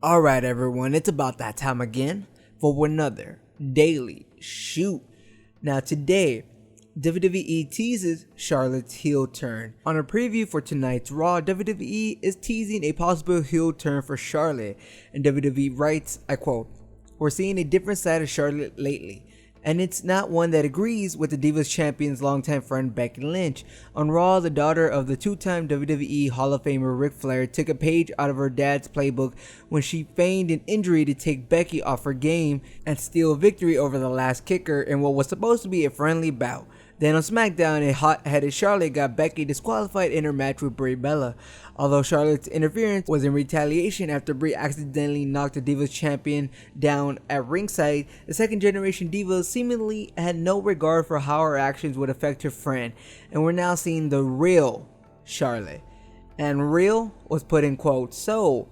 Alright everyone, it's about that time again for another daily shoot. Now today, WWE teases Charlotte's heel turn. On a preview for tonight's Raw, WWE is teasing a possible heel turn for Charlotte, and WWE writes, I quote, "We're seeing a different side of Charlotte lately, and it's not one that agrees with the Divas Champion's longtime friend Becky Lynch." On Raw, the daughter of the two-time WWE Hall of Famer Ric Flair took a page out of her dad's playbook when she feigned an injury to take Becky off her game and steal a victory over the last kicker in what was supposed to be a friendly bout. Then on SmackDown, a hot-headed Charlotte got Becky disqualified in her match with Brie Bella. Although Charlotte's interference was in retaliation after Brie accidentally knocked the Divas champion down at ringside, the second-generation Diva seemingly had no regard for how her actions would affect her friend, and we're now seeing the real Charlotte. And real was put in quotes, so,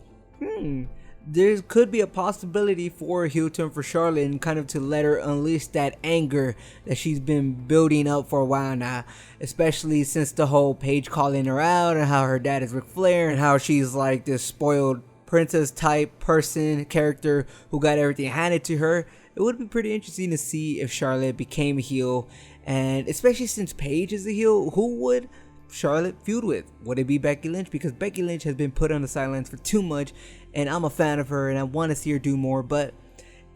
there could be a possibility for a heel turn for Charlotte and kind of to let her unleash that anger that she's been building up for a while now, especially since the whole Paige calling her out and how her dad is Ric Flair and how she's like this spoiled princess type character who got everything handed to her. It would be pretty interesting to see if Charlotte became a heel, and especially since Paige is a heel, who would Charlotte feud with? Would it be Becky Lynch? Because Becky Lynch has been put on the sidelines for too much, and I'm a fan of her and I want to see her do more, but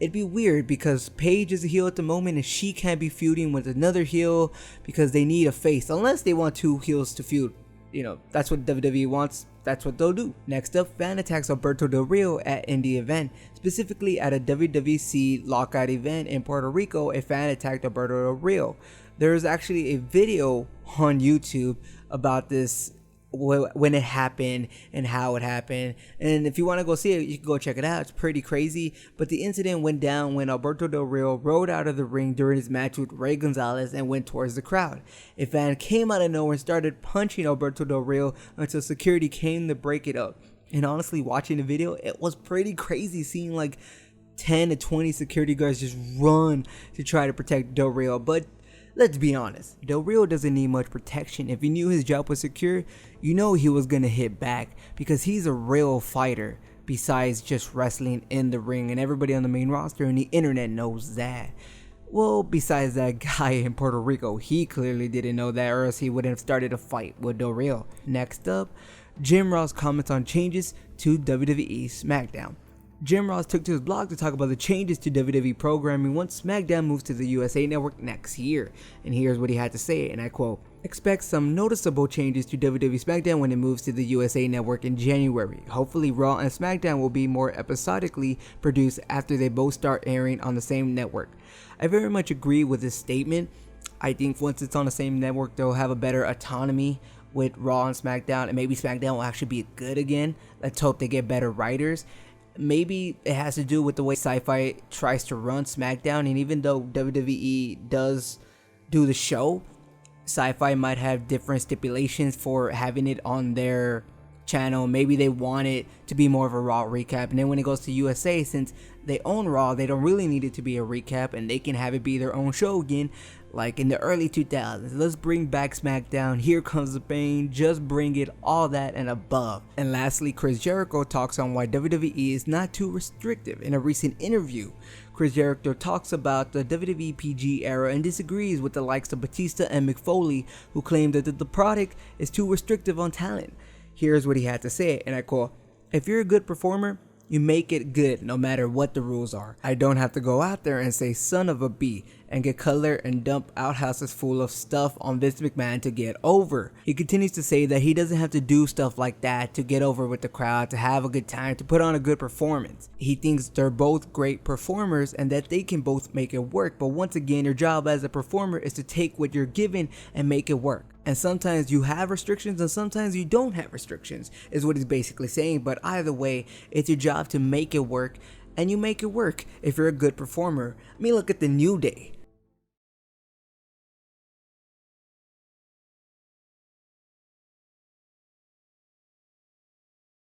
it'd be weird because Paige is a heel at the moment and she can't be feuding with another heel because they need a face, unless they want two heels to feud. You know, that's what WWE wants, that's what they'll do. Next up, fan attacks Alberto Del Rio at indie event. Specifically at a WWC lockout event in Puerto Rico, a fan attacked Alberto Del Rio. There is actually a video on YouTube about this, when it happened and how it happened, and if you want to go see it, you can go check it out. It's pretty crazy, but the incident went down when Alberto Del Rio rode out of the ring during his match with Ray Gonzalez and went towards the crowd. A fan came out of nowhere and started punching Alberto Del Rio until security came to break it up. And honestly, watching the video, it was pretty crazy seeing like 10 to 20 security guards just run to try to protect Del Rio. But let's be honest, Del Rio doesn't need much protection. If he knew his job was secure, you know he was gonna hit back because he's a real fighter besides just wrestling in the ring, and everybody on the main roster and the internet knows that. Well, besides that guy in Puerto Rico, he clearly didn't know that, or else he wouldn't have started a fight with Del Rio. Next up, Jim Ross comments on changes to WWE SmackDown. Jim Ross took to his blog to talk about the changes to WWE programming once SmackDown moves to the USA Network next year. And here's what he had to say, and I quote, "Expect some noticeable changes to WWE SmackDown when it moves to the USA Network in January. Hopefully Raw and SmackDown will be more episodically produced after they both start airing on the same network." I very much agree with this statement. I think once it's on the same network, they'll have a better autonomy with Raw and SmackDown, and maybe SmackDown will actually be good again. Let's hope they get better writers. Maybe it has to do with the way Sci-Fi tries to run SmackDown, and even though WWE does do the show, Sci-Fi might have different stipulations for having it on their channel. Maybe they want it to be more of a Raw recap, and then when it goes to USA, since they own Raw, they don't really need it to be a recap, and they can have it be their own show again, like in the early 2000s. Let's bring back SmackDown. Here comes the pain. Just bring it, all that and above. And lastly, Chris Jericho talks on why WWE is not too restrictive. In a recent interview, Chris Jericho talks about the WWE PG era and disagrees with the likes of Batista and Mick Foley, who claim that the product is too restrictive on talent. Here's what he had to say, and I quote, "If you're a good performer, you make it good no matter what the rules are. I don't have to go out there and say son of a B and get color and dump outhouses full of stuff on Vince McMahon to get over." He continues to say that he doesn't have to do stuff like that to get over with the crowd, to have a good time, to put on a good performance. He thinks they're both great performers and that they can both make it work, but once again, your job as a performer is to take what you're given and make it work. And sometimes you have restrictions and sometimes you don't have restrictions, is what he's basically saying. But either way, it's your job to make it work, and you make it work if you're a good performer. I mean, look at the New Day.